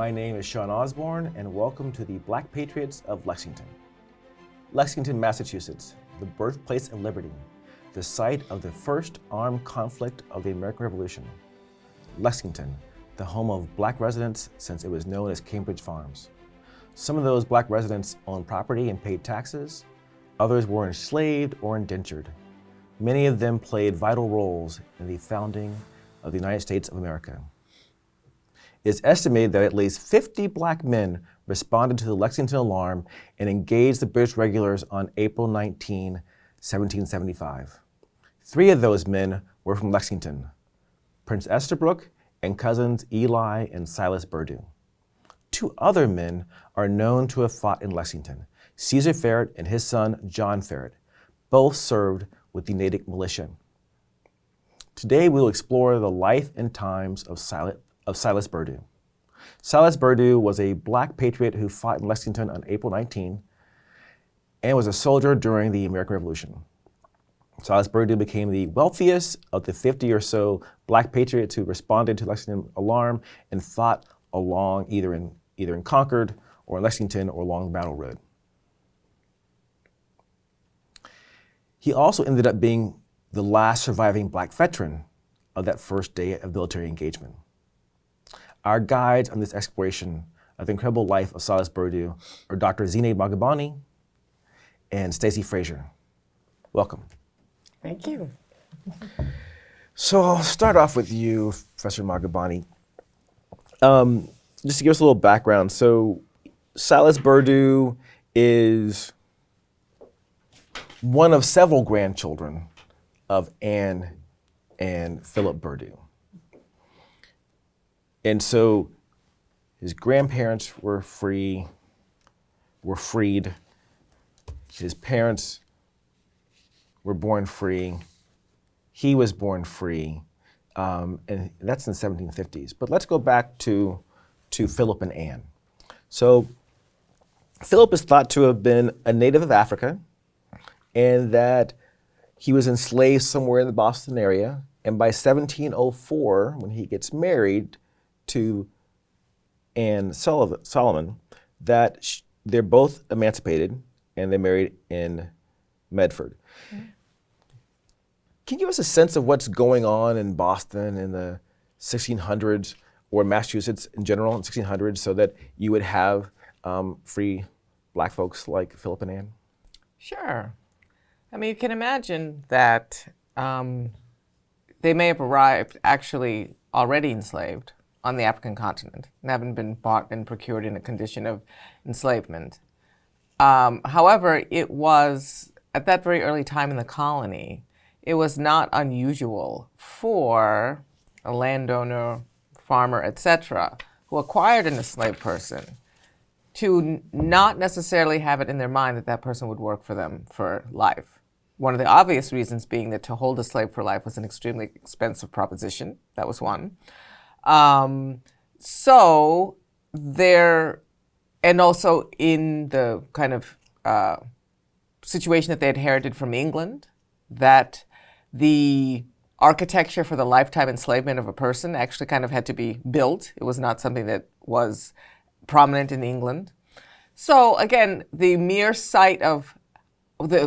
My name is Sean Osborne, and welcome to the Black Patriots of Lexington. Lexington, Massachusetts, the birthplace of liberty, the site of the first armed conflict of the American Revolution. Lexington, the home of black residents since it was known as Cambridge Farms. Some of those black residents owned property and paid taxes. Others were enslaved or indentured. Many of them played vital roles in the founding of the United States of America. It's estimated that at least 50 black men responded to the Lexington alarm and engaged the British regulars on April 19, 1775. 3 of those men were from Lexington, Prince Estabrook and cousins Eli and Silas Burdoo. 2 other men are known to have fought in Lexington, Caesar Ferret and his son John Ferret. Both served with the Natick militia. Today we will explore the life and times of Silas Burdoo. Silas Burdoo was a black patriot who fought in Lexington on April 19 and was a soldier during the American Revolution. Silas Burdoo became the wealthiest of the 50 or so black patriots who responded to Lexington alarm and fought along either in Concord or in Lexington or along the Battle Road. He also ended up being the last surviving black veteran of that first day of military engagement. Our guides on this exploration of the incredible life of Silas Burdoo are Dr. Zine Magubane and Stacey Fraser. Welcome. Thank you. So I'll start off with you, Professor Magubane. Just to give us a little background. So Silas Burdoo is one of several grandchildren of Anne and Philip Burdoo. And so his grandparents were freed. His parents were born free. He was born free, and that's in the 1750s. But let's go back to Philip and Anne. So Philip is thought to have been a native of Africa, and that he was enslaved somewhere in the Boston area. And by 1704, when he gets married to Anne Solomon, that they're both emancipated and they're married in Medford. Mm-hmm. Can you give us a sense of what's going on in Boston in the 1600s or Massachusetts in general in 1600s so that you would have free black folks like Philip and Anne? Sure. I mean, you can imagine that they may have arrived actually already enslaved on the African continent and haven't been bought and procured in a condition of enslavement. However, it was, at that very early time in the colony, it was not unusual for a landowner, farmer, etc., who acquired an enslaved person to not necessarily have it in their mind that that person would work for them for life. One of the obvious reasons being that to hold a slave for life was an extremely expensive proposition. That was one. So there, and also in the kind of situation that they inherited from England, that the architecture for the lifetime enslavement of a person actually kind of had to be built. It was not something that was prominent in England. So again, the mere sight of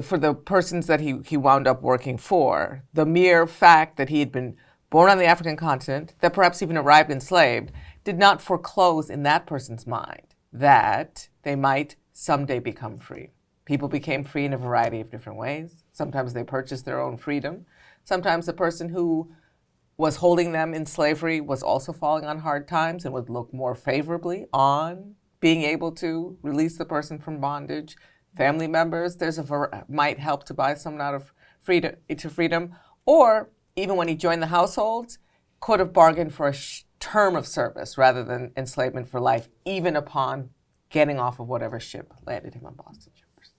for the persons that he wound up working for, the mere fact that he had been born on the African continent, that perhaps even arrived enslaved, did not foreclose in that person's mind that they might someday become free. People became free in a variety of different ways. Sometimes they purchased their own freedom. Sometimes the person who was holding them in slavery was also falling on hard times and would look more favorably on being able to release the person from bondage. Family members, might help to buy someone out of freedom, or even when he joined the households, could have bargained for a term of service rather than enslavement for life, even upon getting off of whatever ship landed him on Boston shores.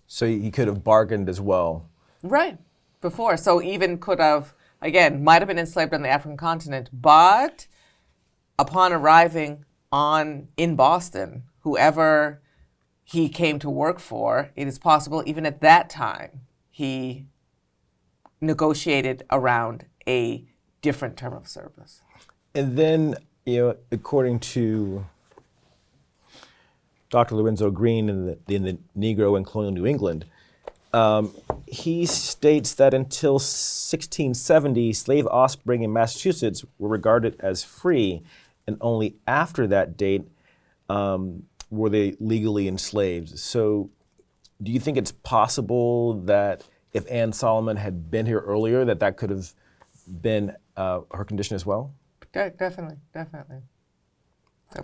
So he could have bargained as well. Right, before. So even could have, again, might have been enslaved on the African continent, but upon arriving in Boston, whoever he came to work for, it is possible even at that time, he negotiated around a different term of service. And then, according to Dr. Lorenzo Green in the Negro and Colonial New England, he states that until 1670, slave offspring in Massachusetts were regarded as free, and only after that date were they legally enslaved. So do you think it's possible that if Anne Solomon had been here earlier, that could have been her condition as well? Definitely. That's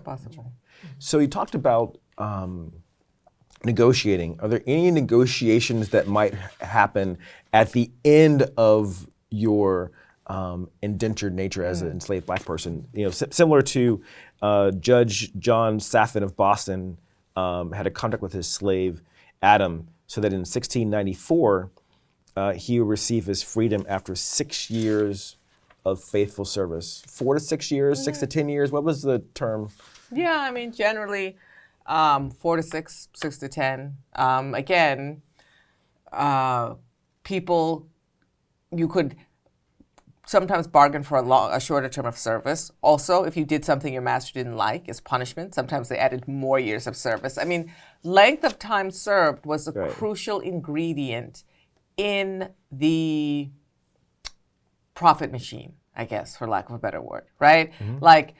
possible. So you talked about negotiating. Are there any negotiations that might happen at the end of your indentured nature as an enslaved Black person? You know, similar to Judge John Saffin of Boston had a contract with his slave Adam, so that in 1694 he would receive his freedom after 6 years of faithful service. 4 to 6 years, 6 to 10 years. What was the term? Yeah, I mean, generally 4 to 6, 6 to 10. Again, people, you could sometimes bargain for a shorter term of service. Also, if you did something your master didn't like as punishment, sometimes they added more years of service. I mean, length of time served was a crucial ingredient in the profit machine, I guess, for lack of a better word, right? Like,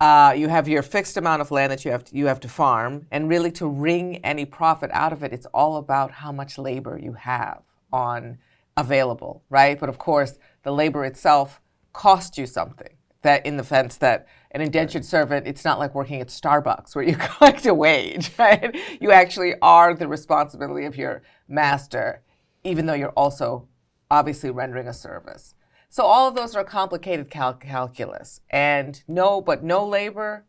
you have your fixed amount of land that you have to farm, and really to wring any profit out of it, it's all about how much labor you have on available, right? But of course, the labor itself costs you something. That in the sense that an indentured servant, it's not like working at Starbucks where you collect a wage, right? You actually are the responsibility of your master, even though you're also obviously rendering a service. So all of those are complicated calculus. And no labor,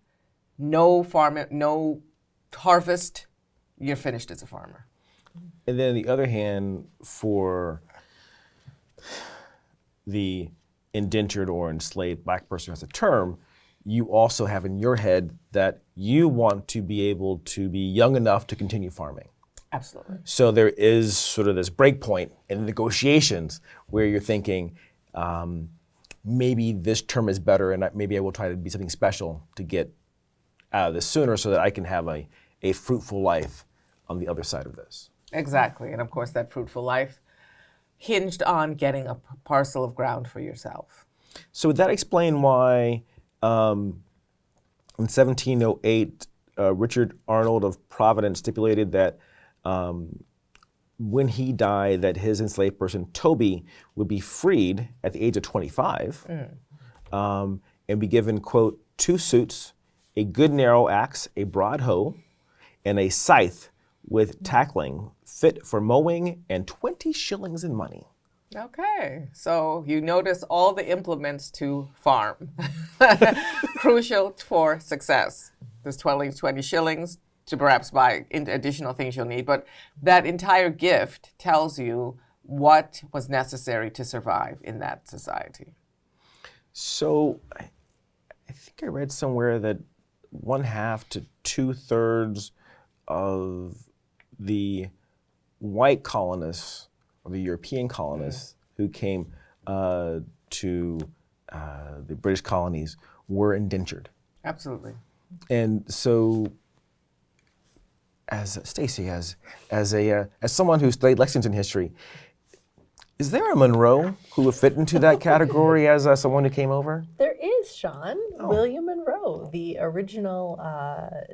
no farm, no harvest, you're finished as a farmer. And then on the other hand, for the indentured or enslaved Black person as a term, you also have in your head that you want to be able to be young enough to continue farming. Absolutely. So there is sort of this break point in negotiations where you're thinking, maybe this term is better and maybe I will try to be something special to get out of this sooner so that I can have a fruitful life on the other side of this. Exactly. And of course, that fruitful life hinged on getting a parcel of ground for yourself. So would that explain why in 1708, Richard Arnold of Providence stipulated that when he died, that his enslaved person, Toby, would be freed at the age of 25 and be given, quote, 2 suits, a good narrow axe, a broad hoe, and a scythe with tackling, fit for mowing, and 20 shillings in money. Okay, so you notice all the implements to farm. Crucial for success. There's 20 shillings to perhaps buy additional things you'll need, but that entire gift tells you what was necessary to survive in that society. So I think I read somewhere that 1/2 to 2/3 of the white colonists or the European colonists who came to the British colonies were indentured. Absolutely. And so, as Stacey, as someone who studied Lexington history, is there a Monroe who would fit into that category as someone who came over? There is, Sean. Oh. William Monroe, the original,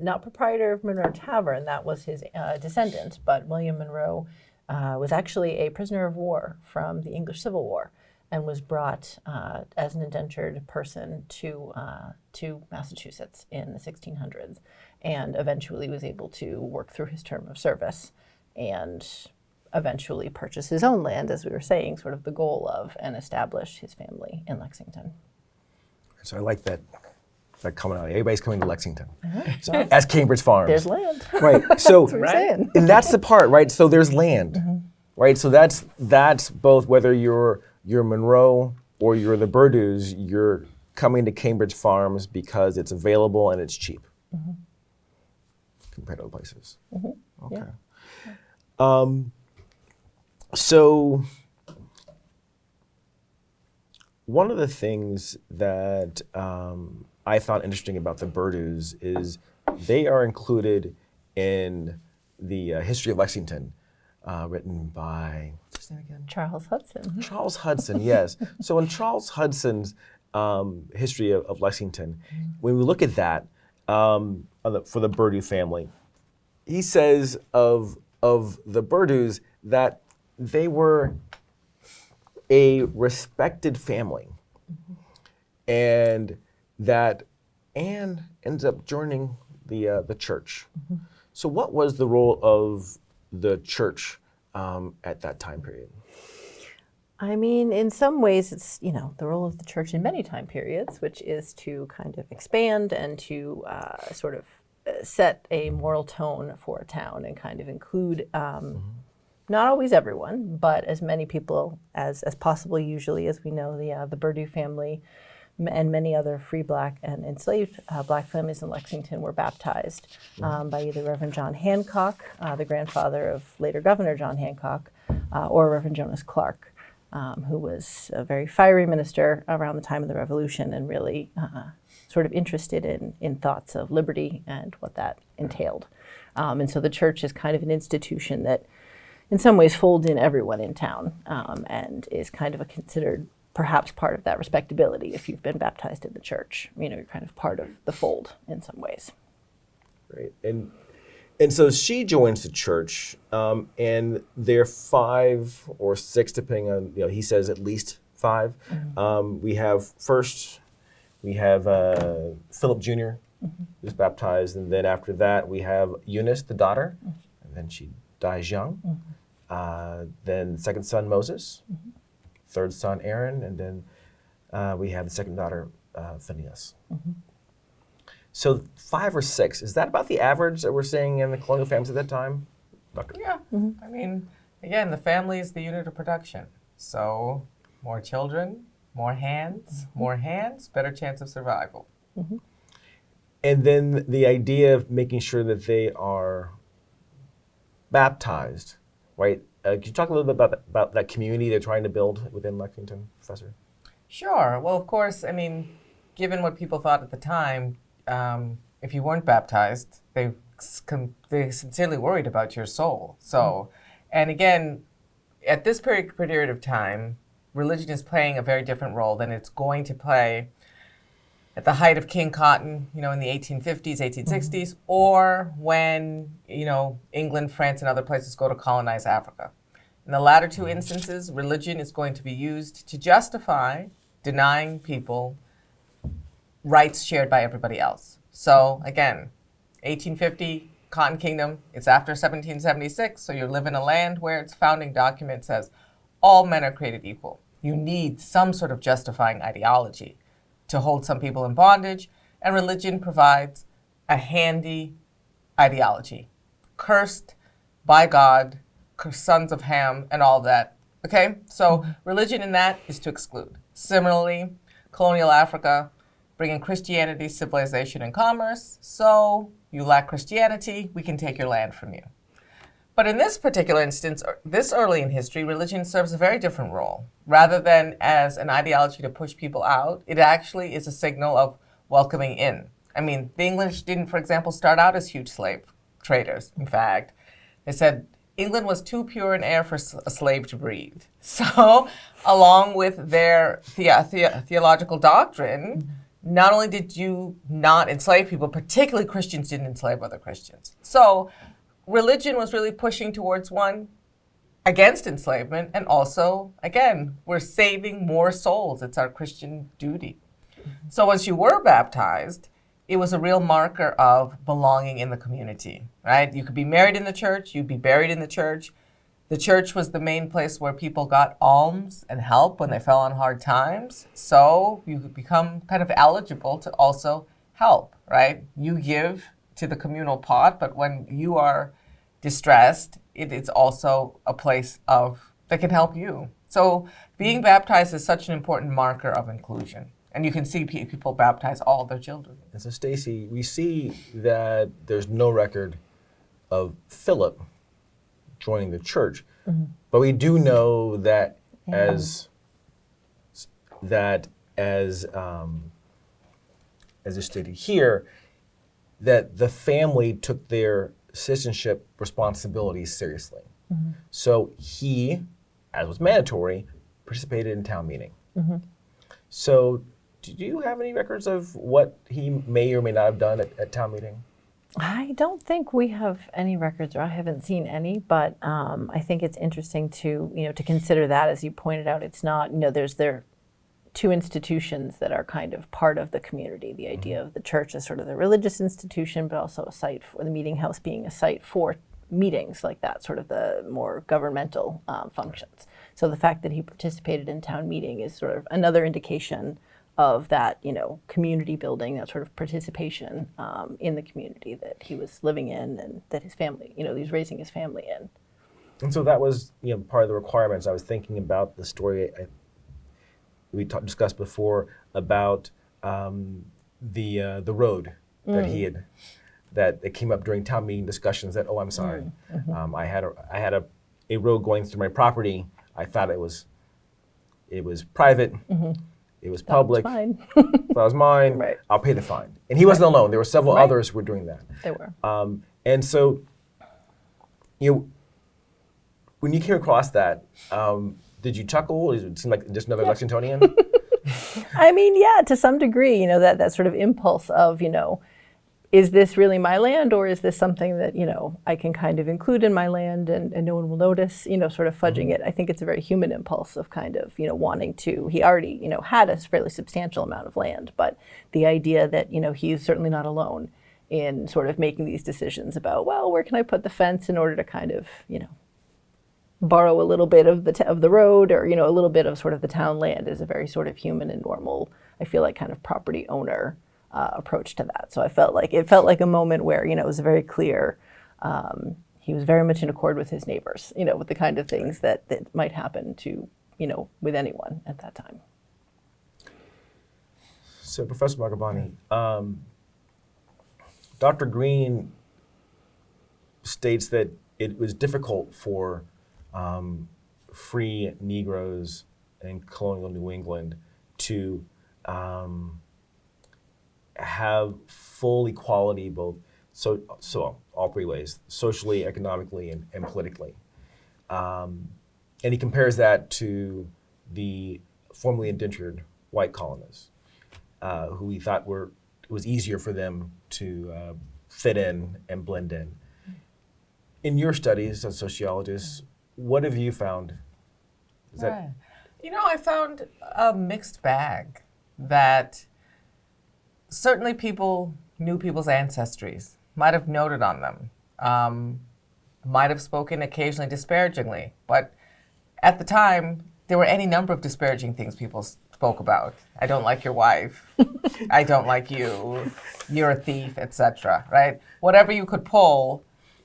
not proprietor of Monroe Tavern, that was his descendant, but William Monroe was actually a prisoner of war from the English Civil War and was brought as an indentured person to Massachusetts in the 1600s, and eventually was able to work through his term of service and eventually purchase his own land, as we were saying, sort of the goal of, and establish his family in Lexington. So I like that commonality. Everybody's coming to Lexington. So, as Cambridge Farms. There's land. Right. So, that's what we're saying. And that's the part, right? So there's land, right? So that's both whether you're Monroe or you're the Burdoos, you're coming to Cambridge Farms because it's available and it's cheap compared to other places. Okay. Yeah. So one of the things that I found interesting about the Burdoos is they are included in the history of Lexington, written by, what's his name again? Charles Hudson. Charles Hudson, yes. So in Charles Hudson's history of Lexington, when we look at that for the Burdoo family, he says of the Burdoos that they were a respected family, and that Anne ends up joining the church. So what was the role of the church at that time period? I mean, in some ways, it's, the role of the church in many time periods, which is to kind of expand and to sort of set a moral tone for a town and kind of include not always everyone, but as many people as possible. Usually, as we know, the Burdoo family and many other free Black and enslaved Black families in Lexington were baptized by either Reverend John Hancock, the grandfather of later Governor John Hancock, or Reverend Jonas Clark, who was a very fiery minister around the time of the Revolution and really sort of interested in thoughts of liberty and what that entailed. And so the church is kind of an institution that in some ways folds in everyone in town and is kind of considered perhaps part of that respectability. If you've been baptized in the church, you're kind of part of the fold in some ways. Great. And so she joins the church, and there are 5 or 6, depending on, he says at least 5. We have Philip Jr., who's baptized, and then after that we have Eunice, the daughter, and then she dies young. Then second son, Moses, third son, Aaron, and then we have the second daughter, Phineas. So 5 or 6, is that about the average that we're seeing in the colonial families at that time? Doctor? Yeah. I mean, again, the family is the unit of production. So more children, more hands, better chance of survival. And then the idea of making sure that they are baptized, right? Can you talk a little bit about that community they're trying to build within Lexington, Professor? Sure. Well, of course, I mean, given what people thought at the time, if you weren't baptized, they sincerely worried about your soul. So, and again, at this period of time, religion is playing a very different role than it's going to play at the height of King Cotton, in the 1850s, 1860s, or when, England, France, and other places go to colonize Africa. In the latter 2 instances, religion is going to be used to justify denying people rights shared by everybody else. So again, 1850, Cotton Kingdom, it's after 1776, so you live in a land where its founding document says all men are created equal. You need some sort of justifying ideology to hold some people in bondage, and religion provides a handy ideology. Cursed by God, sons of Ham, and all that. Okay? So religion in that is to exclude. Similarly, colonial Africa, bringing Christianity, civilization, and commerce. So you lack Christianity, we can take your land from you. But in this particular instance, this early in history, religion serves a very different role. Rather than as an ideology to push people out, it actually is a signal of welcoming in. I mean, the English didn't, for example, start out as huge slave traders. In fact, they said England was too pure an air for a slave to breathe. So, along with their theological doctrine, not only did you not enslave people, particularly Christians didn't enslave other Christians. So, religion was really pushing towards one, against enslavement, and also, again, we're saving more souls. It's our Christian duty. So once you were baptized, it was a real marker of belonging in the community, right? You could be married in the church, you'd be buried in the church. The church was the main place where people got alms and help when they fell on hard times. So you could become kind of eligible to also help, right? You give to the communal pot, but when you are distressed, it's also a place that can help you. So being baptized is such an important marker of inclusion. And you can see people baptize all their children. And so, Stacey, we see that there's no record of Philip joining the church, but we do know that as is stated here, that the family took their citizenship responsibilities seriously. So he, as was mandatory, participated in town meeting. So do you have any records of what he may or may not have done at town meeting? I don't think we have any records, or I haven't seen any, but I think it's interesting to consider that, as you pointed out. It's not, there are two institutions that are kind of part of the community. The idea of the church as sort of the religious institution, but also a site for the meeting house being a site for meetings like that, sort of the more governmental functions. So the fact that he participated in town meeting is sort of another indication of that, community building, that sort of participation in the community that he was living in and that his family, he was raising his family in. And so that was, part of the requirements. I was thinking about the story we discussed before about the road that he had, that it came up during town meeting discussions that, I'm sorry, I had a road going through my property. I thought it was private. It was public. Mine. If that was mine, Right. I'll pay the fine. And he wasn't alone. There were several others who were doing that. They were. And so, when you came across that, did you chuckle? Did it seem like just another Lexingtonian? I mean, yeah, to some degree, that sort of impulse of, is this really my land, or is this something that, I can kind of include in my land and no one will notice, sort of fudging it. I think it's a very human impulse of kind of, wanting to, he already, had a fairly substantial amount of land, but the idea that, he's certainly not alone in sort of making these decisions about, well, where can I put the fence in order to kind of, borrow a little bit of the road, or, a little bit of sort of the town land, is a very sort of human and normal, I feel like, kind of property owner approach to that. So it felt like a moment where, it was very clear he was very much in accord with his neighbors, with the kind of things that might happen to, with anyone at that time. So Professor Magubane, Dr. Green states that it was difficult for free Negroes in colonial New England to have full equality, both so all three ways, socially, economically, and politically. And he compares that to the formerly indentured white colonists, who he thought it was easier for them to fit in and blend in. In your studies as sociologists, what have you found? I found a mixed bag that certainly people knew people's ancestries, might have noted on them, might have spoken occasionally disparagingly, but at the time, there were any number of disparaging things people spoke about. I don't like your wife. I don't like you. You're a thief, etc. Right? Whatever you could pull,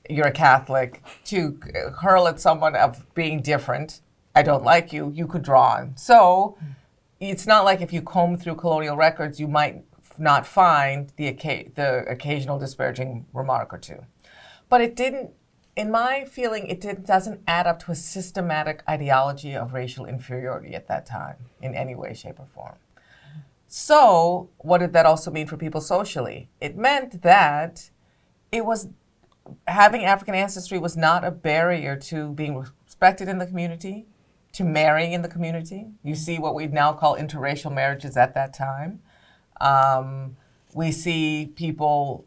you're a Catholic, to hurl at someone of being different, I don't like you, you could draw on. So it's not like if you comb through colonial records, you might not find the occasional disparaging remark or two. But it didn't, in my feeling, doesn't add up to a systematic ideology of racial inferiority at that time in any way, shape, or form. So what did that also mean for people socially? It meant that having African ancestry was not a barrier to being respected in the community, to marrying in the community. You see what we now call interracial marriages at that time. We see people,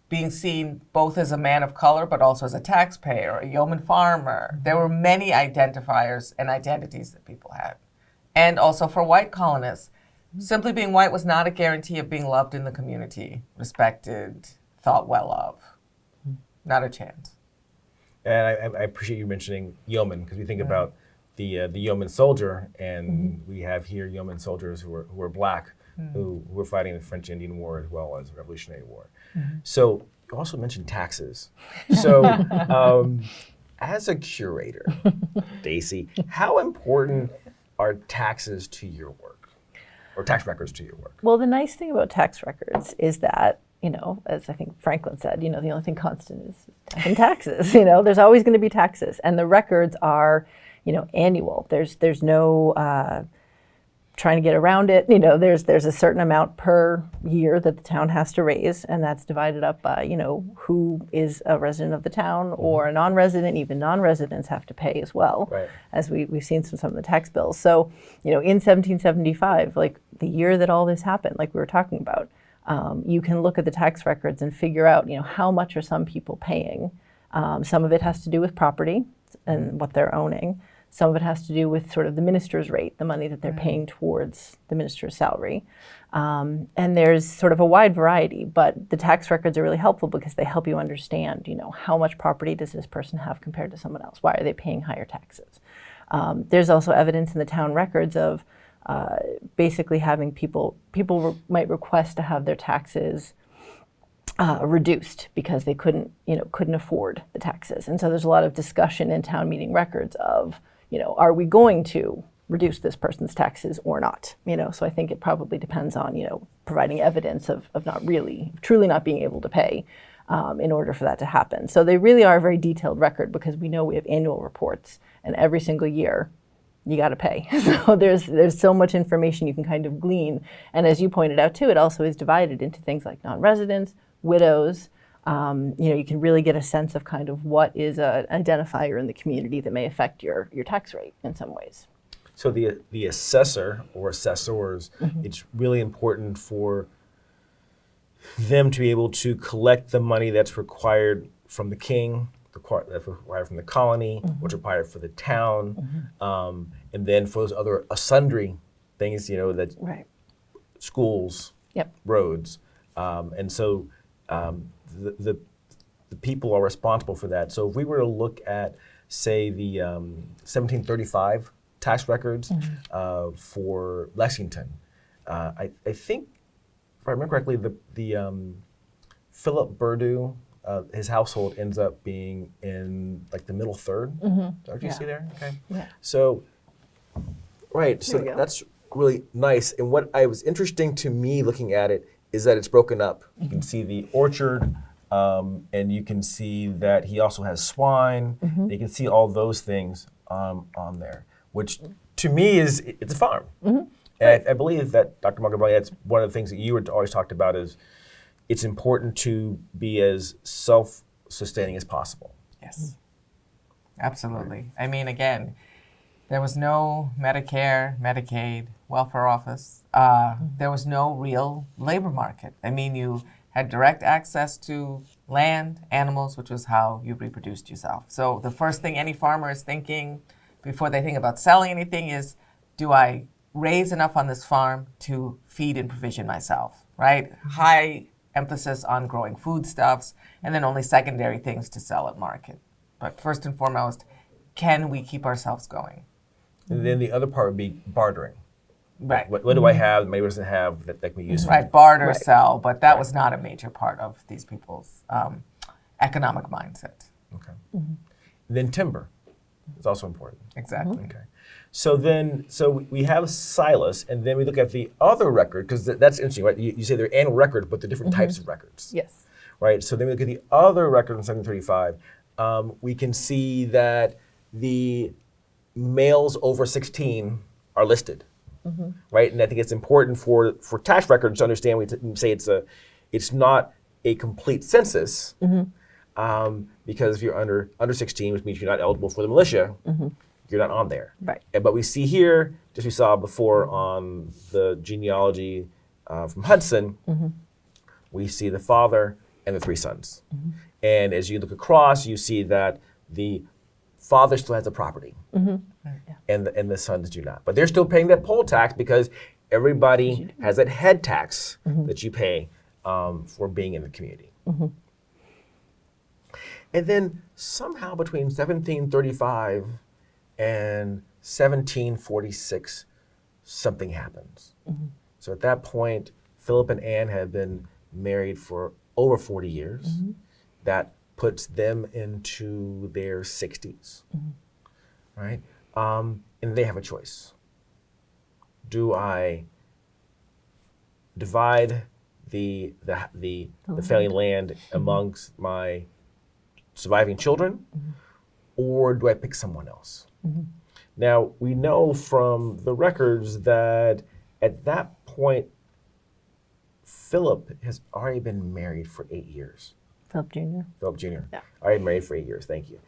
being seen both as a man of color, but also as a taxpayer, a yeoman farmer. There were many identifiers and identities that people had. And also for white colonists, simply being white was not a guarantee of being loved in the community, respected, thought well of. Not a chance. And I appreciate you mentioning yeoman, because we think about the yeoman soldier, and we have here yeoman soldiers who are black, who were fighting the French Indian War as well as the Revolutionary War. So you also mentioned taxes. So as a curator, Stacey, how important are taxes to your work, or tax records to your work? Well, the nice thing about tax records is that, as I think Franklin said, the only thing constant is taxes. There's always going to be taxes, and the records are, annual. There's no trying to get around it, you know, there's a certain amount per year that the town has to raise, and that's divided up by, you know, who is a resident of the town or a non-resident. Even non-residents have to pay as well, Right. as we've seen some of the tax bills. So, you know, in 1775, like the year that all this happened, like we were talking about, you can look at the tax records and figure out, you know, how much are some people paying. Some of it has to do with property and what they're owning. Some of it has to do with sort of the minister's rate, the money that they're paying towards the minister's salary. And there's sort of a wide variety, but the tax records are really helpful because they help you understand, you know, how much property does this person have compared to someone else? Why are they paying higher taxes? There's also evidence in the town records of basically having people might request to have their taxes reduced because they couldn't afford the taxes. And so there's a lot of discussion in town meeting records of, you know, are we going to reduce this person's taxes or not? You know, so I think it probably depends on, you know, providing evidence of truly not being able to pay in order for that to happen. So they really are a very detailed record because we know we have annual reports, and every single year you got to pay. So there's so much information you can kind of glean. And as you pointed out too, it also is divided into things like non-residents, widows. You know, you can really get a sense of kind of what is an identifier in the community that may affect your tax rate in some ways. So the assessor or assessors, it's really important for them to be able to collect the money that's required from the king, that's required from the colony, what's required for the town, and then for those other sundry things, you know, that schools, roads, and so the people are responsible for that. So if we were to look at, say, the 1735 tax records for Lexington, I think, if I remember correctly, the Philip Burdoo, his household ends up being in like the middle third. What you see there? Okay. Yeah. So, right. So that's really nice. And what was interesting to me looking at it is that it's broken up. You can see the orchard, and you can see that he also has swine. You can see all those things on there, which to me it's a farm. And I believe that, Dr. Magubane, that's one of the things that you had always talked about is it's important to be as self-sustaining as possible. Yes, absolutely. I mean, again, there was no Medicare, Medicaid, welfare office. There was no real labor market. I mean, you had direct access to land, animals, which was how you reproduced yourself. So the first thing any farmer is thinking before they think about selling anything is, do I raise enough on this farm to feed and provision myself, right? High emphasis on growing foodstuffs, and then only secondary things to sell at market. But first and foremost, can we keep ourselves going? And then the other part would be bartering. Right. What do I have that maybe doesn't have that can be used? Right, barter, sell, but that was not a major part of these people's economic mindset. Okay. Then timber is also important. Exactly. Okay. So we have Silas, and then we look at the other record, because that's interesting, right? You say they're annual records, but they're different types of records. Yes. Right? So then we look at the other record in 1735. We can see that the males over 16 are listed, right? And I think it's important for tax records to understand. We say it's not a complete census, because if you're under 16, which means you're not eligible for the militia, you're not on there. Right. But we see here, just we saw before on the genealogy from Hudson, we see the father and the 3 sons. And as you look across, you see that the father still has the property, and the sons do not. But they're still paying that poll tax because everybody has that head tax that you pay for being in the community. And then somehow between 1735 and 1746, something happens. So at that point, Philip and Anne had been married for over 40 years. That puts them into their 60s, right? And they have a choice. Do I divide the family land amongst my surviving children, or do I pick someone else? Now, we know from the records that at that point, Philip has already been married for 8 years. Philip Jr. Philip Jr. Yeah. Already married for 8 years, thank you.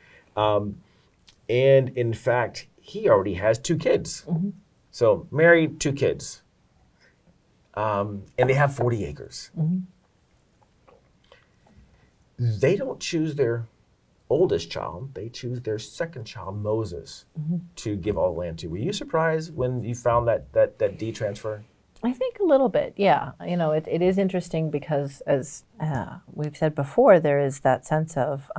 And in fact, he already has 2 kids. So married, 2 kids. And they have 40 acres. They don't choose their oldest child, they choose their second child, Moses, to give all the land to. Were you surprised when you found that deed transfer? I think a little bit, yeah. You know, it is interesting because, as we've said before, there is that sense of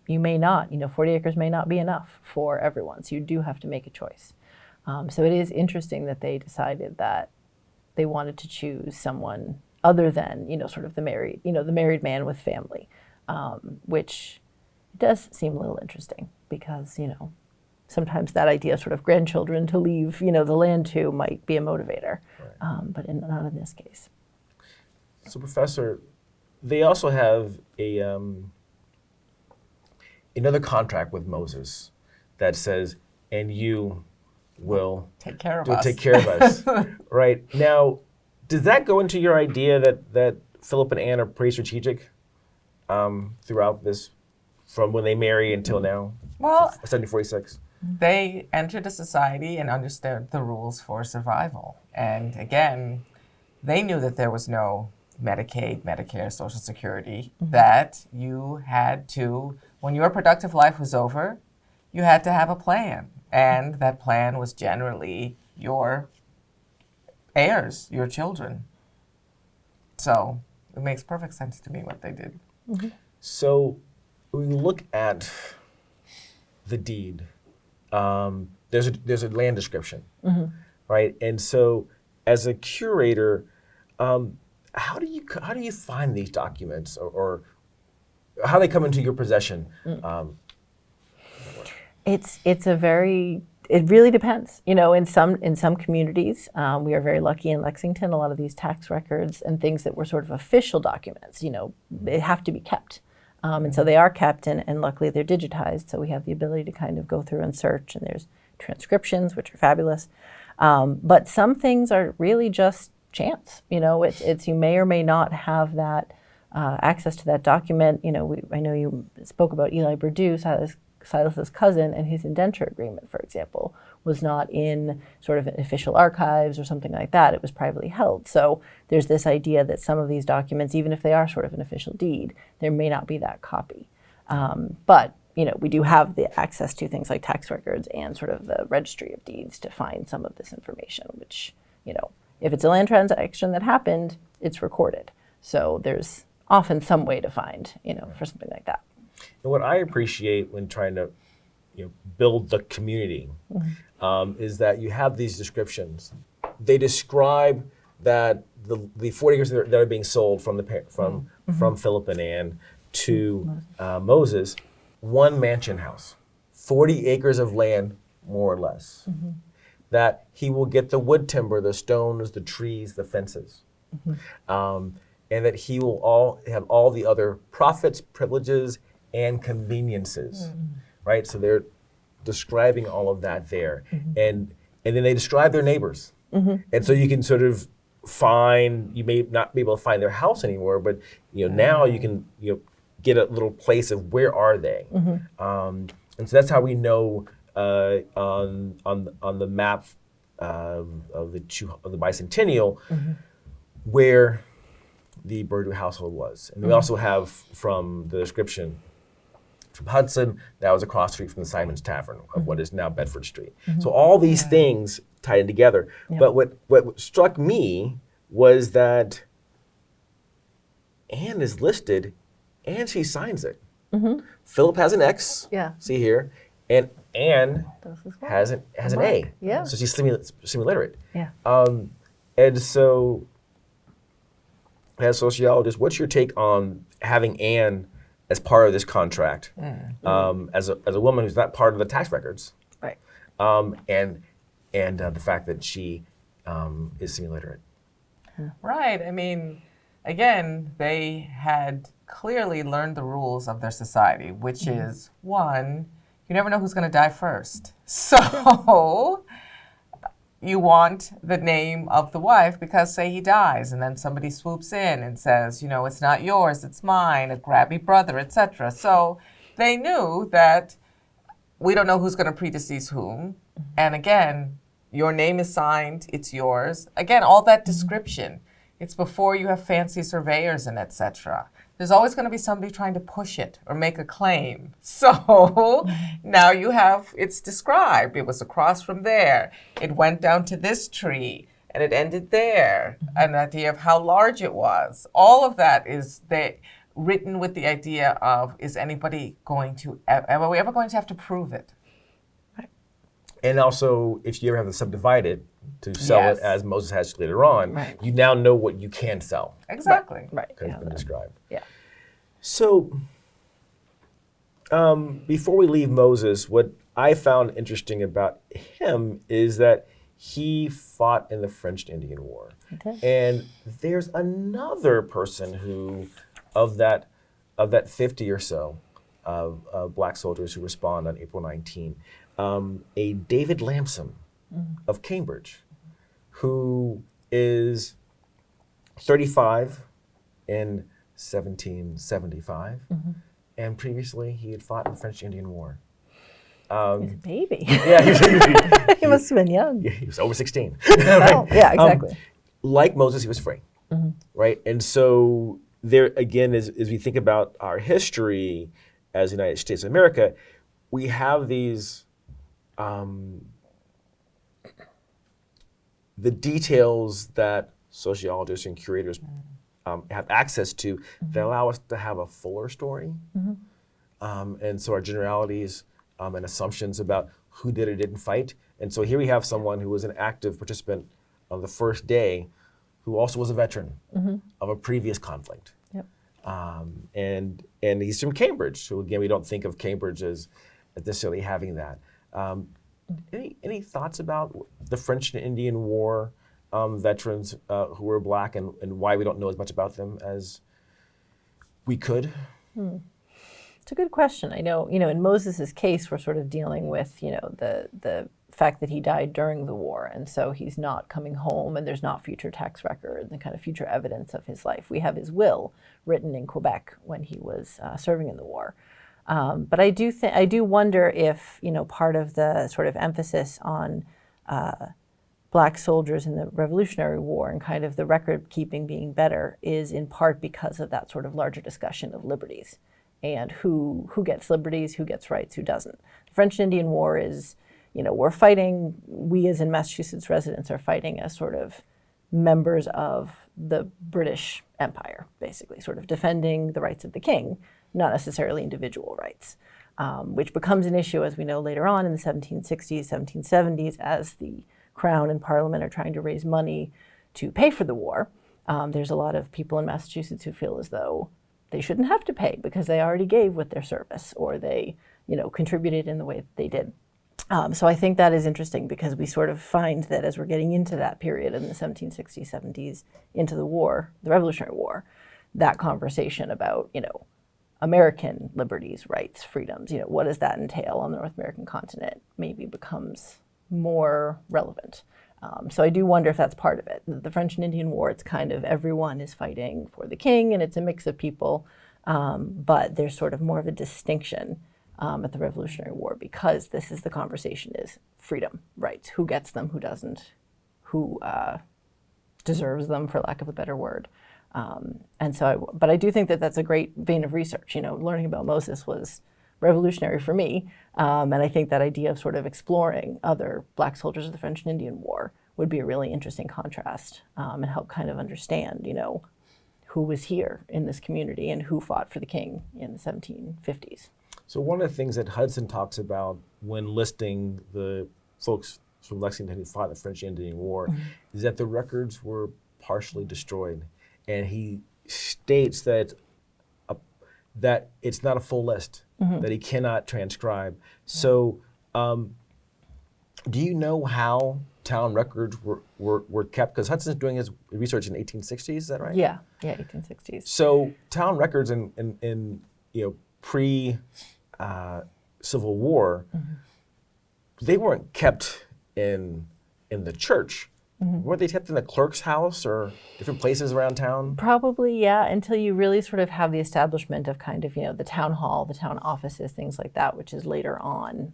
you may not, 40 acres may not be enough for everyone, so you do have to make a choice. So it is interesting that they decided that they wanted to choose someone other than, sort of the married man with family, which does seem a little interesting because, sometimes that idea of sort of grandchildren to leave, the land to might be a motivator, but not in this case. So, Professor, they also have another contract with Moses that says, and you will take care of us. Right. Now, does that go into your idea that Philip and Anne are pretty strategic throughout this, from when they marry until now? Well, 1746. They entered a society and understood the rules for survival. And again, they knew that there was no Medicaid, Medicare, Social Security, that you had to, when your productive life was over, you had to have a plan. And that plan was generally your heirs, your children. So it makes perfect sense to me what they did. So when we look at the deed, there's a land description, right? And so, as a curator, how do you find these documents, or how they come into your possession? It really depends. In some communities, we are very lucky in Lexington. A lot of these tax records and things that were sort of official documents, they have to be kept. And so they are kept, and luckily they're digitized, so we have the ability to kind of go through and search, and there's transcriptions, which are fabulous. But some things are really just chance. It's you may or may not have that access to that document. I know you spoke about Eli Burdoo, Silas's cousin, and his indenture agreement, for example, was not in sort of official archives or something like that. It was privately held. So there's this idea that some of these documents, even if they are sort of an official deed, there may not be that copy. But we do have the access to things like tax records and sort of the registry of deeds to find some of this information, which, if it's a land transaction that happened, it's recorded. So there's often some way to find, for something like that. And what I appreciate when trying to build the community is that you have these descriptions. They describe that the 40 acres that are being sold from from Philip and Anne to Moses, one mansion house, 40 acres of land, more or less. That he will get the wood timber, the stones, the trees, the fences. And that he will have all the other profits, privileges, and conveniences, right? So they're describing all of that there. And then they describe their neighbors. And so you can sort of you may not be able to find their house anymore, but now you can get a little place of where are they. And so that's how we know on the map of the bicentennial where the Burdoo household was. And we also have from the description from Hudson, that was across the street from the Simon's Tavern of what is now Bedford Street. So all these things tied in together. But what struck me was that Anne is listed and she signs it. Philip has an X, see here, and Anne has an A. Yeah. So she's semi-literate. Yeah. And so, as a sociologist, what's your take on having Anne as part of this contract, as a woman who's not part of the tax records, right? And the fact that she is semi-literate. Right. I mean, again, they had clearly learned the rules of their society, which is one, you never know who's going to die first. So you want the name of the wife because, say, he dies, and then somebody swoops in and says, it's not yours, it's mine, a grabby brother, etc. So they knew that we don't know who's going to predecease whom. And again, your name is signed, it's yours. Again, all that description. It's before you have fancy surveyors and etc. There's always going to be somebody trying to push it or make a claim. So now it's described. It was across from there. It went down to this tree and it ended there. An idea of how large it was. All of that is written with the idea of, is anybody going to, are we ever going to have to prove it? And also, if you ever have to subdivide it to sell it as Moses has later on, you now know what you can sell. Exactly. Right. Because it's been described. Yeah. So, before we leave Moses, what I found interesting about him is that he fought in the French Indian War. And there's another person who, of that 50 or so of black soldiers who respond on April 19, a David Lamson of Cambridge, who is 35 in 1775, and previously he had fought in the French Indian War. He's a baby. Yeah, he must have been young. Yeah, he was over 16. Oh, yeah, exactly. Like Moses, he was free, right? And so there again, as we think about our history as the United States of America, we have these the details that sociologists and curators have access to that allow us to have a fuller story. And so our generalities and assumptions about who did or didn't fight. And so here we have someone who was an active participant on the first day who also was a veteran of a previous conflict. And he's from Cambridge. So again, we don't think of Cambridge as necessarily having that. Any thoughts about the French and Indian War veterans who were black and why we don't know as much about them as we could? It's a good question. I know, in Moses's case, we're sort of dealing with, the fact that he died during the war, and so he's not coming home, and there's not future tax records and kind of future evidence of his life. We have his will written in Quebec when he was serving in the war. But I do wonder if, part of the sort of emphasis on black soldiers in the Revolutionary War and kind of the record keeping being better is in part because of that sort of larger discussion of liberties and who gets liberties, who gets rights, who doesn't. The French Indian War is, we're fighting, we as in Massachusetts residents are fighting as sort of members of the British Empire, basically, sort of defending the rights of the king, not necessarily individual rights, which becomes an issue, as we know later on in the 1760s, 1770s, as the Crown and Parliament are trying to raise money to pay for the war. There's a lot of people in Massachusetts who feel as though they shouldn't have to pay because they already gave with their service or they, contributed in the way that they did. So I think that is interesting because we sort of find that as we're getting into that period in the 1760s, 70s, into the war, the Revolutionary War, that conversation about, American liberties, rights, freedoms, what does that entail on the North American continent maybe becomes more relevant. So I do wonder if that's part of it. The French and Indian War, it's kind of everyone is fighting for the king and it's a mix of people, but there's sort of more of a distinction at the Revolutionary War because this is the conversation is freedom, rights, who gets them, who doesn't, who deserves them, for lack of a better word. But I do think that that's a great vein of research. Learning about Moses was revolutionary for me. And I think that idea of sort of exploring other black soldiers of the French and Indian War would be a really interesting contrast and help kind of understand, who was here in this community and who fought for the king in the 1750s. So one of the things that Hudson talks about when listing the folks from Lexington who fought in the French and Indian War is that the records were partially destroyed. And he states that that it's not a full list, that he cannot transcribe. So do you know how town records were kept? Because Hudson's doing his research in the 1860s, is that right? Yeah, 1860s. So town records in pre Civil War, they weren't kept in the church. Were they kept in the clerk's house or different places around town? Probably, yeah, until you really sort of have the establishment of kind of, the town hall, the town offices, things like that, which is later on,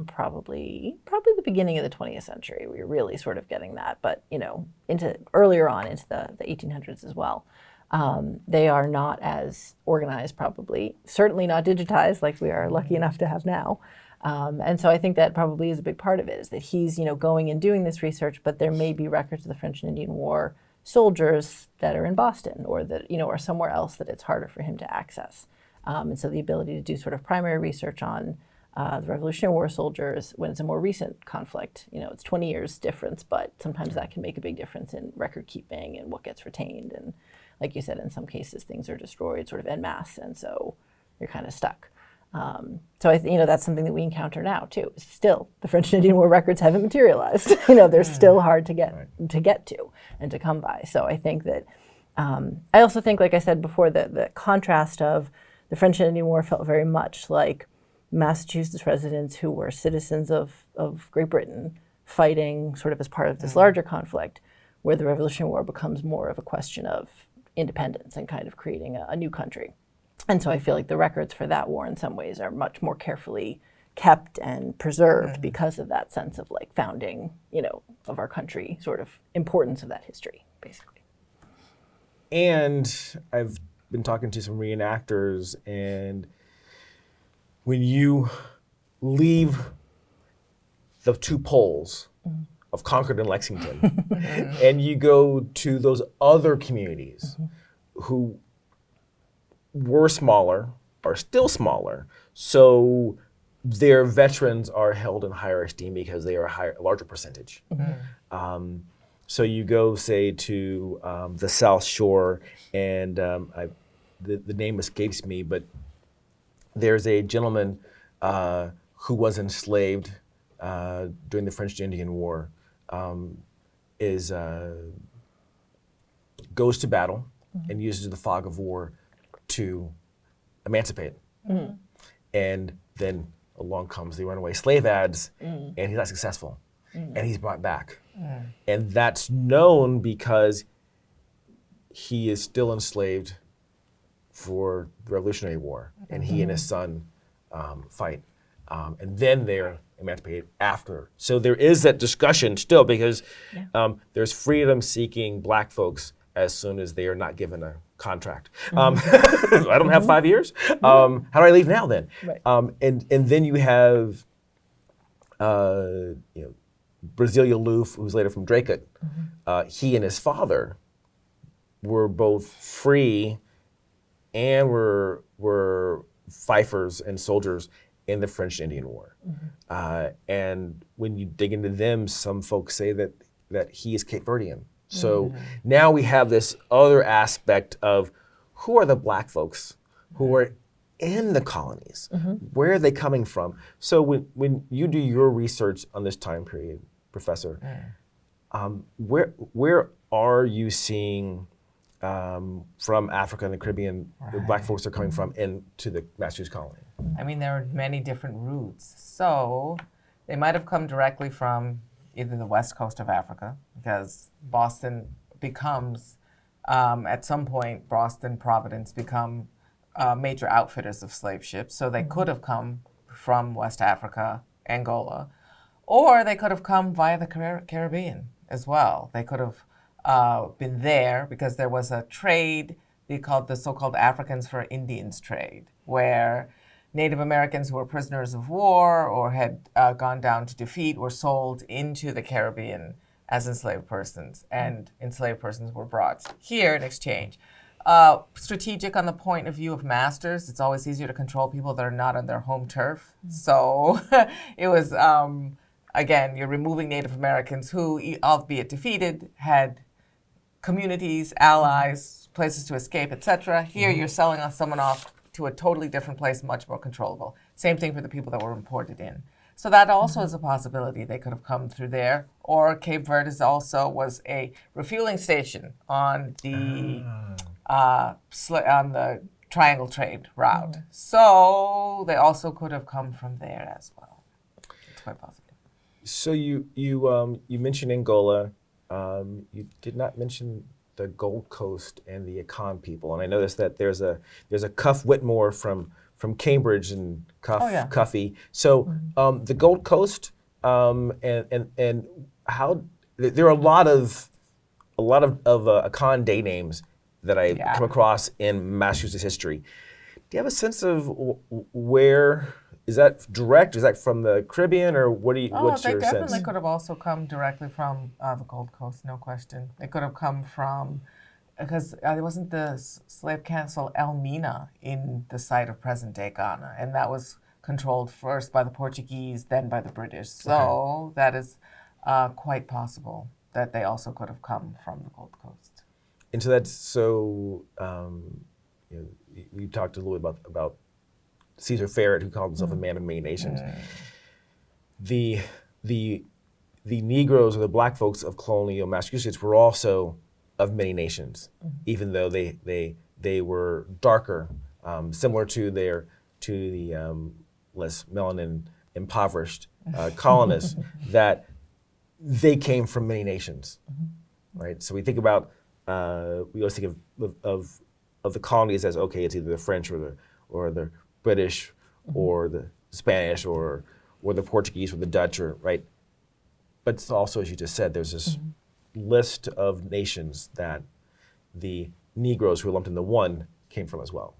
probably the beginning of the 20th century. We were really sort of getting that, but, earlier on into the 1800s as well. They are not as organized, probably, certainly not digitized like we are lucky enough to have now. And so I think that probably is a big part of it, is that he's, going and doing this research, but there may be records of the French and Indian War soldiers that are in Boston or that, or somewhere else that it's harder for him to access. And so the ability to do sort of primary research on the Revolutionary War soldiers when it's a more recent conflict, it's 20 years difference, but sometimes that can make a big difference in record keeping and what gets retained. And like you said, in some cases, things are destroyed sort of en masse, and so you're kind of stuck. So I think, that's something that we encounter now too. Still, the French and Indian War records haven't materialized. They're still hard to get to and to come by. So I think that I also think, like I said before, the contrast of the French and Indian War felt very much like Massachusetts residents who were citizens of Great Britain fighting sort of as part of this larger conflict, where the Revolutionary War becomes more of a question of independence and kind of creating a new country. And so I feel like the records for that war in some ways are much more carefully kept and preserved because of that sense of like founding, of our country, sort of importance of that history, basically. And I've been talking to some reenactors, and when you leave the two poles of Concord and Lexington, and you go to those other communities who were smaller, are still smaller, so their veterans are held in higher esteem because they are a larger percentage. So you go, say, to the South Shore, and the name escapes me, but there's a gentleman who was enslaved during the French-Indian War, goes to battle and uses the fog of war to emancipate. And then along comes the runaway slave ads, and he's not successful, and he's brought back. And that's known because he is still enslaved for the Revolutionary War, and he and his son fight. And then they're emancipated after. So there is that discussion still, because there's freedom-seeking Black folks as soon as they are not given a contract. I don't have 5 years. How do I leave now then? Right. And then you have Brasilia Loof, who's later from Dracut. He and his father were both free and were fifers and soldiers in the French Indian War. And when you dig into them, some folks say that he is Cape Verdean. So now we have this other aspect of who are the Black folks who were in the colonies? Where are they coming from? So when you do your research on this time period, Professor, where are you seeing from Africa and the Caribbean, the Black folks are coming from into the Massachusetts colony? I mean, there are many different routes. So they might have come directly from either the west coast of Africa, because Boston becomes, at some point, Boston, Providence become major outfitters of slave ships. So they could have come from West Africa, Angola, or they could have come via the Caribbean as well. They could have been there because there was a trade they called the so-called Africans for Indians trade, where Native Americans who were prisoners of war or had gone down to defeat were sold into the Caribbean as enslaved persons, and enslaved persons were brought here in exchange. Strategic on the point of view of masters, it's always easier to control people that are not on their home turf. So it was, again, you're removing Native Americans who, albeit defeated, had communities, allies, places to escape, etc. Here you're selling someone off to a totally different place, much more controllable. Same thing for the people that were imported in. So that also is a possibility. They could have come through there. Or Cape Verde also was a refueling station on the triangle trade route. So they also could have come from there as well. It's quite possible. So you mentioned Angola. You did not mention the Gold Coast and the Akan people, and I noticed that there's a Cuff Whitmore from Cambridge and Cuffy. So the Gold Coast and how there are a lot of Akan day names that I come across in Massachusetts history. Do you have a sense of where? Is that direct? Is that from the Caribbean, or what's your sense? They definitely could have also come directly from the Gold Coast, no question. They could have come from, because there wasn't the slave castle Elmina in the site of present-day Ghana, and that was controlled first by the Portuguese, then by the British. So that is quite possible that they also could have come from the Gold Coast. And so that's so. We talked a little bit about Caesar Ferret, who called himself a man of many nations. The Negroes or the Black folks of colonial Massachusetts were also of many nations, even though they were darker, similar to the less melanin impoverished colonists, that they came from many nations, right? So we think about we always think of the colonies as, okay, it's either the French or the British or the Spanish or the Portuguese or the Dutch, or right. But it's also, as you just said, there's this list of nations that the Negroes who are lumped into one came from as well.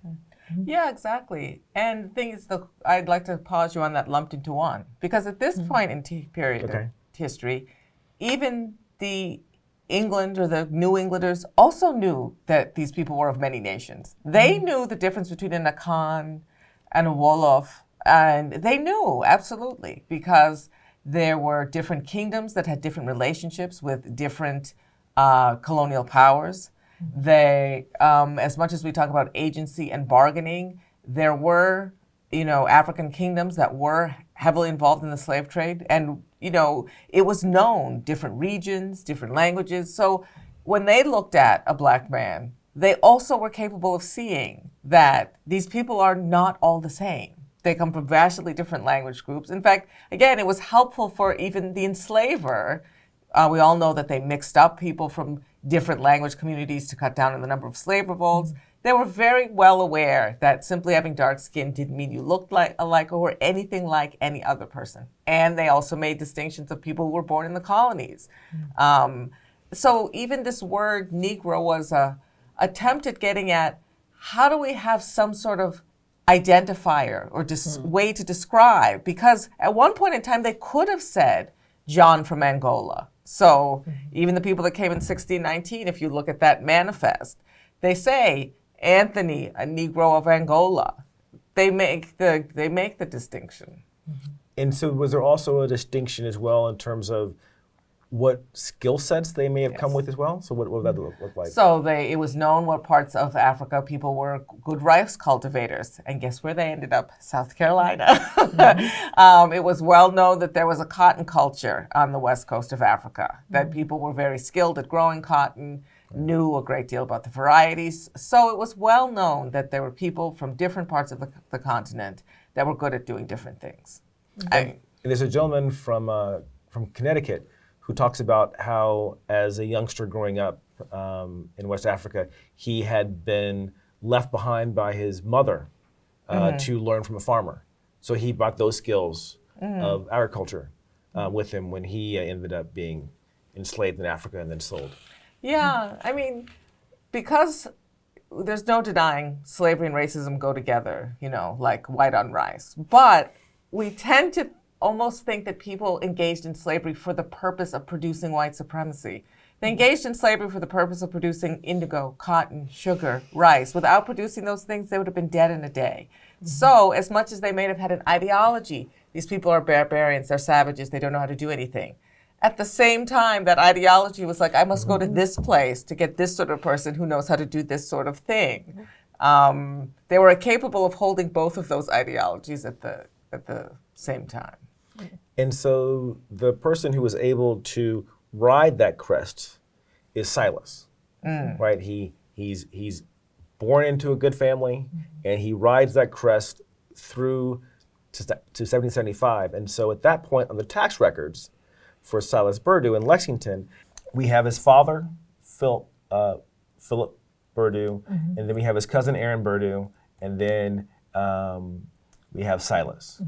Yeah, exactly. And the thing is, I'd like to pause you on that lumped into one, because at this point in period of history, even the England or the New Englanders also knew that these people were of many nations. They knew the difference between an Akan and a Wolof, and they knew, absolutely, because there were different kingdoms that had different relationships with different colonial powers. They, as much as we talk about agency and bargaining, there were, African kingdoms that were heavily involved in the slave trade, and, it was known, different regions, different languages. So when they looked at a Black man, they also were capable of seeing that these people are not all the same. They come from vastly different language groups. In fact, again, it was helpful for even the enslaver. We all know that they mixed up people from different language communities to cut down on the number of slave revolts. They were very well aware that simply having dark skin didn't mean you looked alike or were anything like any other person. And they also made distinctions of people who were born in the colonies. So even this word Negro was a attempt at getting at, how do we have some sort of identifier or way to describe? Because at one point in time, they could have said John from Angola. So even the people that came in 1619, if you look at that manifest, they say Anthony, a Negro of Angola. They make the distinction. And so was there also a distinction as well in terms of what skill sets they may have come with as well? So what would that look like? So it was known what parts of Africa people were good rice cultivators. And guess where they ended up? South Carolina. It was well known that there was a cotton culture on the west coast of Africa, that people were very skilled at growing cotton, knew a great deal about the varieties. So it was well known that there were people from different parts of the continent that were good at doing different things. And there's a gentleman from Connecticut who talks about how, as a youngster growing up in West Africa, he had been left behind by his mother to learn from a farmer. So he brought those skills of agriculture with him when he ended up being enslaved in Africa and then sold. Yeah, I mean, because there's no denying slavery and racism go together, like white on rice. But we tend to almost think that people engaged in slavery for the purpose of producing white supremacy. They engaged in slavery for the purpose of producing indigo, cotton, sugar, rice. Without producing those things, they would have been dead in a day. So as much as they may have had an ideology, these people are barbarians, they're savages, they don't know how to do anything. At the same time, that ideology was like, I must go to this place to get this sort of person who knows how to do this sort of thing. They were capable of holding both of those ideologies at the same time. And so the person who was able to ride that crest is Silas, right? He's born into a good family, and he rides that crest through to 1775. And so at that point on the tax records for Silas Burdoo in Lexington, we have his father, Philip Burdoo, and then we have his cousin Aaron Burdoo, and then we have Silas.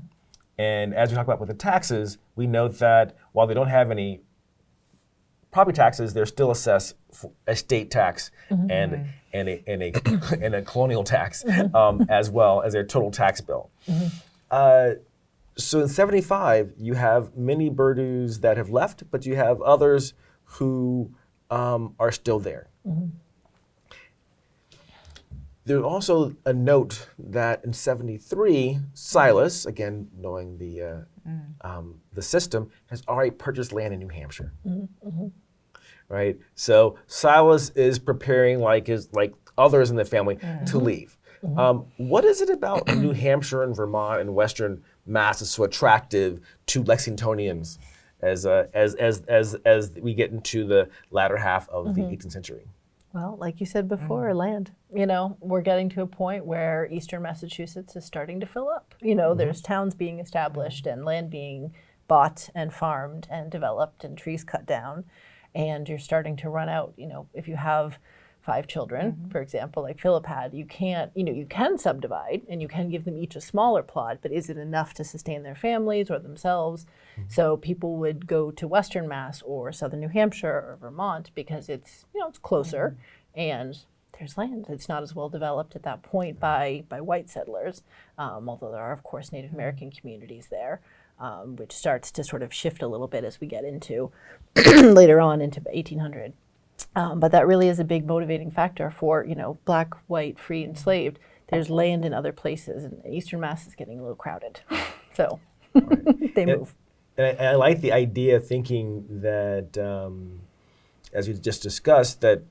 And as we talk about with the taxes, we note that while they don't have any property taxes, they're still assessed estate tax and a colonial tax as well as their total tax bill. So in 75, you have many Burdoos that have left, but you have others who are still there. There's also a note that in 73, Silas, again knowing the system, has already purchased land in New Hampshire. Right, so Silas is preparing like others in the family to leave. What is it about New Hampshire and Vermont and Western Mass is so attractive to Lexingtonians as we get into the latter half of the 18th century? Well, like you said before, land. You know, we're getting to a point where Eastern Massachusetts is starting to fill up. You know, there's towns being established and land being bought and farmed and developed and trees cut down. And you're starting to run out. You know, if you have 5 children, for example, like Philip had, you can't, you can subdivide and you can give them each a smaller plot, but is it enough to sustain their families or themselves? So people would go to Western Mass or Southern New Hampshire or Vermont because it's, it's closer and there's land. It's not as well developed at that point by white settlers, although there are, of course, Native American communities there. Which starts to sort of shift a little bit as we get into later on into 1800. But that really is a big motivating factor for, black, white, free, enslaved. There's land in other places, and Eastern Mass is getting a little crowded. So they move. And I like the idea of thinking that, as we just discussed, that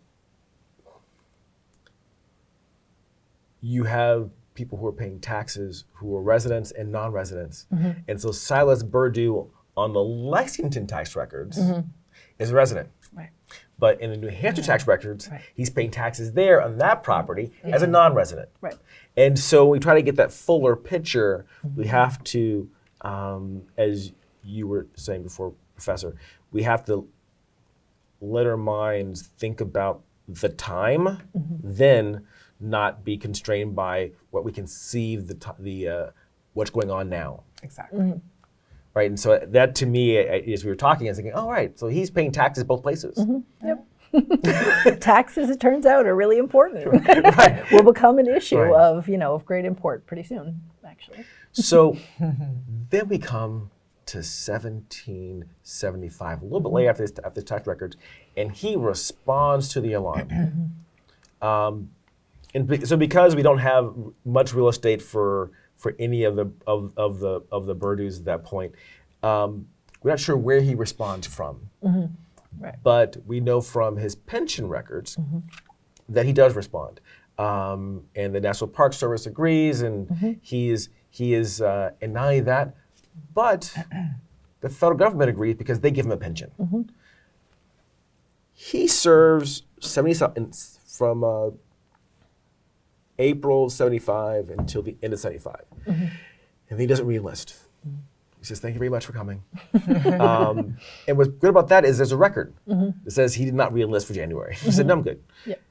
you have people who are paying taxes who are residents and non-residents. And so Silas Burdoo on the Lexington tax records is a resident. Right. But in the New Hampshire tax records, he's paying taxes there on that property as a non-resident. Right. And so we try to get that fuller picture. We have to, as you were saying before, Professor, we have to let our minds think about the time, then not be constrained by what we conceive what's going on now. Exactly. Right, and so that to me, as we were talking, I was thinking, oh, right, so he's paying taxes both places. Yep. Taxes, it turns out, are really important. Right. Will become an issue of great import pretty soon, actually. So then we come to 1775, a little bit later after the tax records, and he responds to the alarm. And so because we don't have much real estate for any of the Burdoos at that point, we're not sure where he responds from. Right. But we know from his pension records that he does respond, and the National Park Service agrees, and he is, and not only that, but the federal government agrees because they give him a pension. He serves from April 75 until the end of 75. And he doesn't re-enlist. He says, thank you very much for coming. And what's good about that is there's a record that says he did not re-enlist for January. He said, no, I'm good. Yep.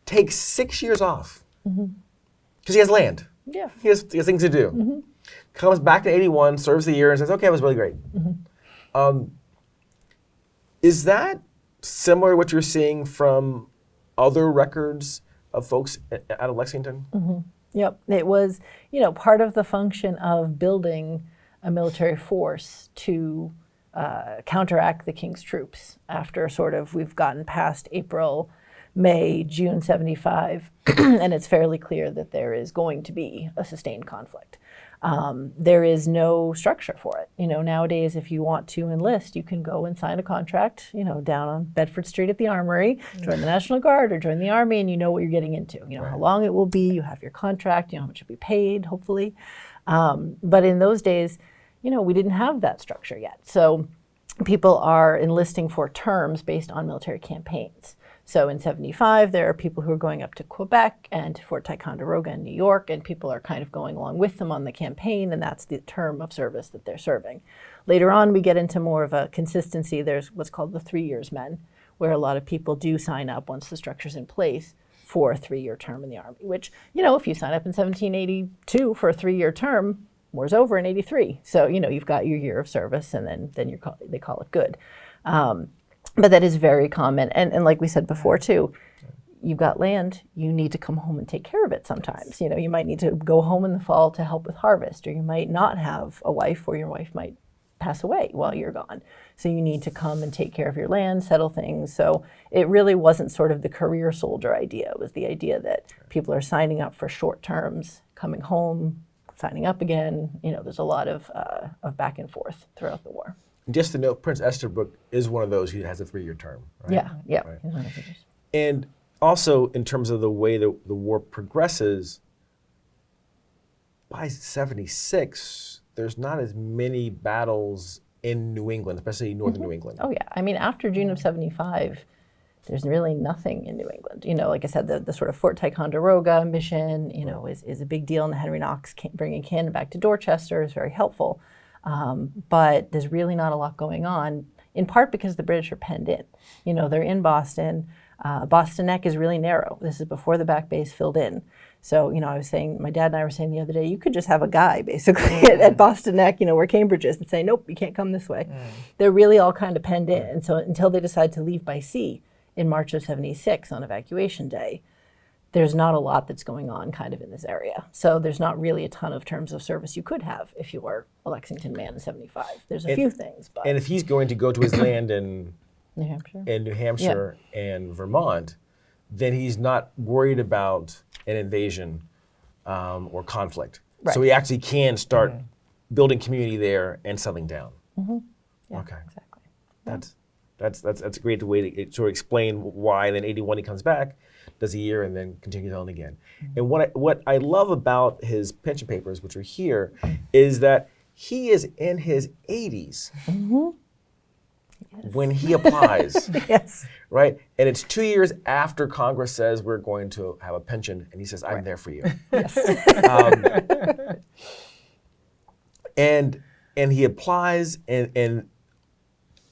Takes 6 years off because he has land. Yeah. He has things to do. Comes back in 81, serves the year, and says, okay, it was really great. Is that similar to what you're seeing from other records of folks out of Lexington? Yep. It was, part of the function of building a military force to counteract the King's troops after we've gotten past April, May, June 75, and it's fairly clear that there is going to be a sustained conflict. There is no structure for it. Nowadays, if you want to enlist, you can go and sign a contract, down on Bedford Street at the Armory, join the National Guard or join the Army, and you know what you're getting into. You know how long it will be, you have your contract, you know how much you'll be paid, hopefully. But in those days, we didn't have that structure yet. So people are enlisting for terms based on military campaigns. So in 75, there are people who are going up to Quebec and to Fort Ticonderoga in New York, and people are kind of going along with them on the campaign, and that's the term of service that they're serving. Later on, we get into more of a consistency. There's what's called the 3 years men, where a lot of people do sign up once the structure's in place for a 3-year term in the Army, which, if you sign up in 1782 for a 3-year term, war's over in 83. So, you've got your year of service, and then they call it good. But that is very common. And like we said before, too, you've got land, you need to come home and take care of it sometimes. You might need to go home in the fall to help with harvest, or you might not have a wife, or your wife might pass away while you're gone. So you need to come and take care of your land, settle things. So it really wasn't sort of the career soldier idea. It was the idea that people are signing up for short terms, coming home, signing up again. There's a lot of back and forth throughout the war. Just to note, Prince Esterbrook is one of those who has a 3-year term, right? Yeah. Right. And also, in terms of the way the war progresses, by 76, there's not as many battles in New England, especially northern New England. Oh, yeah. I mean, after June of 75, there's really nothing in New England. Like I said, the sort of Fort Ticonderoga mission, is a big deal. And Henry Knox bringing Canada back to Dorchester is very helpful. But there's really not a lot going on, in part because the British are penned in. They're in Boston. Boston Neck is really narrow. This is before the back bay's filled in. So, I was saying, my dad and I were saying the other day, you could just have a guy basically at Boston Neck, where Cambridge is, and say, nope, you can't come this way. They're really all kind of penned in. And so until they decide to leave by sea in March of 76 on evacuation day, there's not a lot that's going on kind of in this area. So there's not really a ton of terms of service you could have if you were a Lexington man in 75. There's a few things. But and if he's going to go to his land in New Hampshire, and Vermont, then he's not worried about an invasion or conflict. Right. So he actually can start building community there and settling down. Yeah, okay. Exactly. That's a great way to sort of explain why. And then 81 he comes back, does a year, and then continues on again. And what I love about his pension papers, which are here, is that he is in his 80s when he applies. Yes. Right? And it's 2 years after Congress says we're going to have a pension, and he says, I'm there for you. Yes. And he applies, and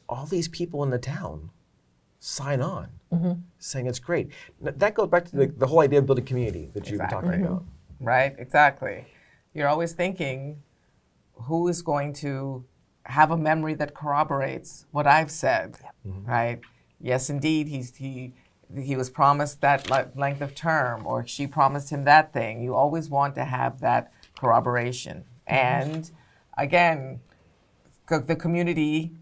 all these people in the town sign on, saying it's great. That goes back to the whole idea of building community that you've been talking about. Right, exactly. You're always thinking, who is going to have a memory that corroborates what I've said, right? Yes, indeed, he was promised that length of term, or she promised him that thing. You always want to have that corroboration. And again, the community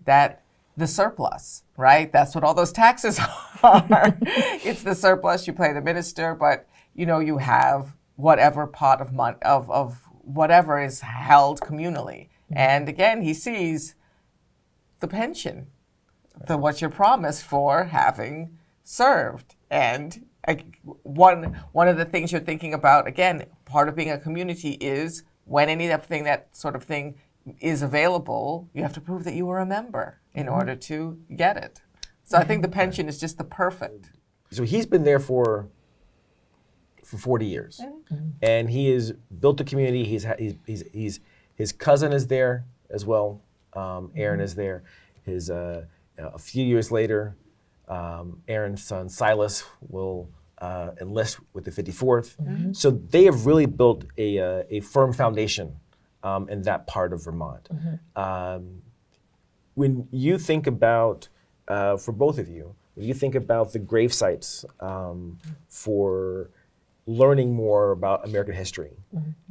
the surplus, right? That's what all those taxes are. It's the surplus. You pay the minister, but you have whatever pot of money of whatever is held communally. And again, he sees the pension, what you're promised for having served. And one of the things you're thinking about, again, part of being a community is when anything that sort of thing is available, you have to prove that you were a member in order to get it. So I think the pension is just the perfect. So he's been there for 40 years, and he has built a community. His cousin is there as well. Aaron is there. A few years later, Aaron's son Silas will enlist with the 54th. So they have really built a firm foundation in that part of Vermont. When you think about, for both of you, when you think about the grave sites for learning more about American history,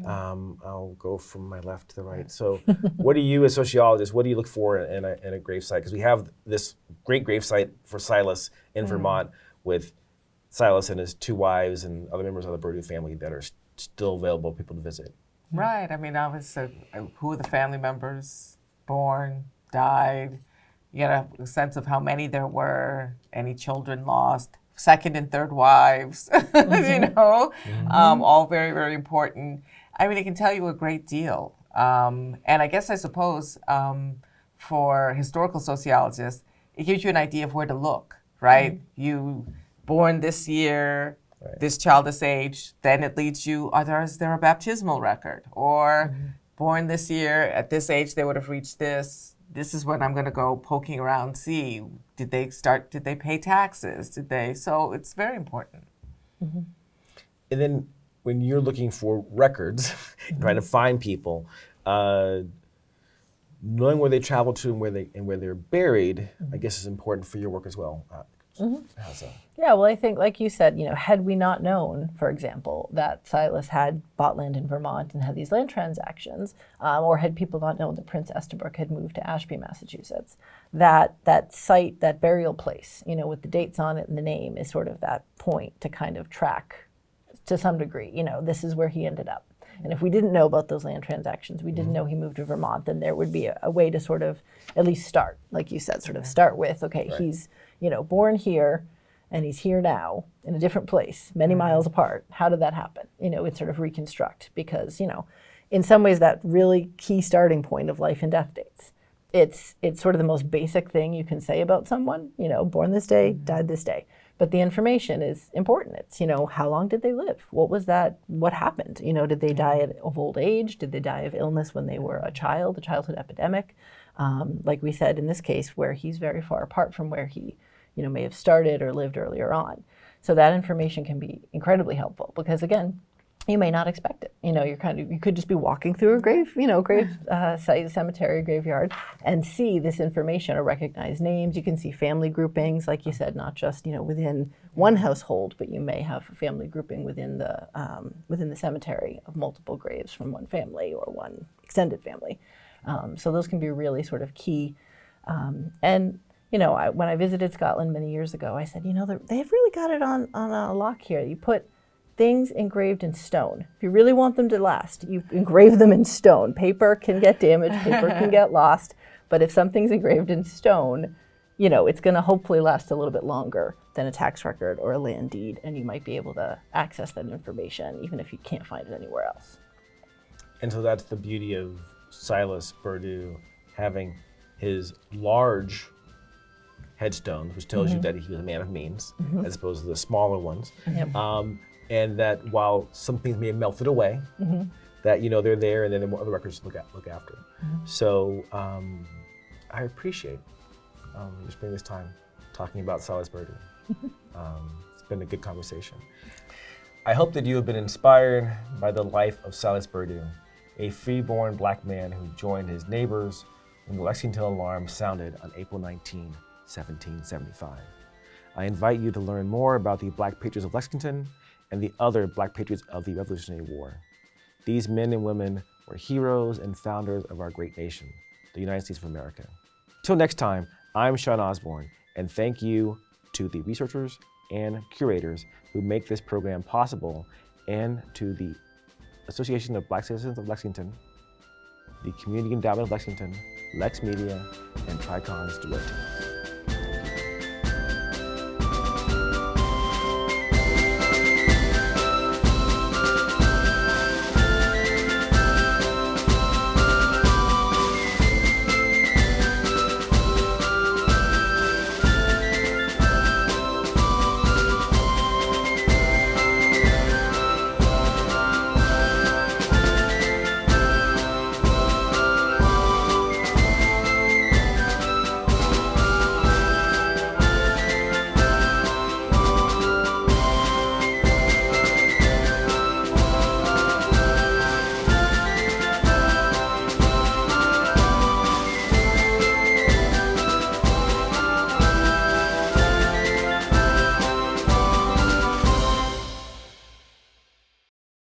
I'll go from my left to the right. So what do you, as sociologists, what do you look for in a grave site? Because we have this great grave site for Silas in Vermont with Silas and his 2 wives and other members of the Burdoo family that are still available for people to visit. Right. I mean, obviously, who are the family members born, died? You get a sense of how many there were, any children lost, second and third wives, all very, very important. I mean, it can tell you a great deal. And I suppose for historical sociologists, it gives you an idea of where to look, right? born this year, Right. this child this age, then it leads you, is there a baptismal record? Or born this year, at this age, they would have reached this. This is when I'm going to go poking around, see, did they pay taxes? So it's very important. And then when you're looking for records, trying to find people, knowing where they traveled to and where they're buried, I guess is important for your work as well. How's that? Yeah, well, I think, like you said, had we not known, for example, that Silas had bought land in Vermont and had these land transactions, or had people not known that Prince Estabrook had moved to Ashby, Massachusetts, that site, that burial place, with the dates on it and the name is sort of that point to kind of track to some degree, this is where he ended up. And if we didn't know about those land transactions, we didn't know he moved to Vermont, then there would be a way to sort of at least start, like you said, sort of start with, okay, he's, born here and he's here now in a different place, many miles apart. How did that happen? It's sort of reconstruct because, in some ways that really key starting point of life and death dates. It's sort of the most basic thing you can say about someone, born this day, died this day. But the information is important. It's, how long did they live? What was that? What happened? Did they die of old age? Did they die of illness when they were a childhood epidemic? Like we said, in this case, where he's very far apart from where he, may have started or lived earlier on. So that information can be incredibly helpful because, again, you may not expect it. You could just be walking through a grave site, cemetery, graveyard, and see this information or recognize names. You can see family groupings, like you said, not just within one household, but you may have a family grouping within the cemetery of multiple graves from one family or one extended family. So those can be really sort of key. And when I visited Scotland many years ago, I said, they've really got it on a lock here. You put things engraved in stone. If you really want them to last, you engrave them in stone. Paper can get damaged, paper can get lost, but if something's engraved in stone, it's going to hopefully last a little bit longer than a tax record or a land deed, and you might be able to access that information even if you can't find it anywhere else. And so that's the beauty of Silas Burdoo having his large headstones, which tells you that he was a man of means, as opposed to the smaller ones. Yep. And that while some things may have melted away, that they're there, and then there are other records to look after. So I appreciate you spending this time talking about Silas Burdoo. It's been a good conversation. I hope that you have been inspired by the life of Silas Burdoo, a freeborn Black man who joined his neighbors when the Lexington alarm sounded on April 19, 1775. I invite you to learn more about the Black Patriots of Lexington and the other Black Patriots of the Revolutionary War. These men and women were heroes and founders of our great nation, the United States of America. Till next time, I'm Sean Osborne, and thank you to the researchers and curators who make this program possible, and to the Association of Black Citizens of Lexington, the Community Endowment of Lexington, LexMedia, and Tricons Red Tails.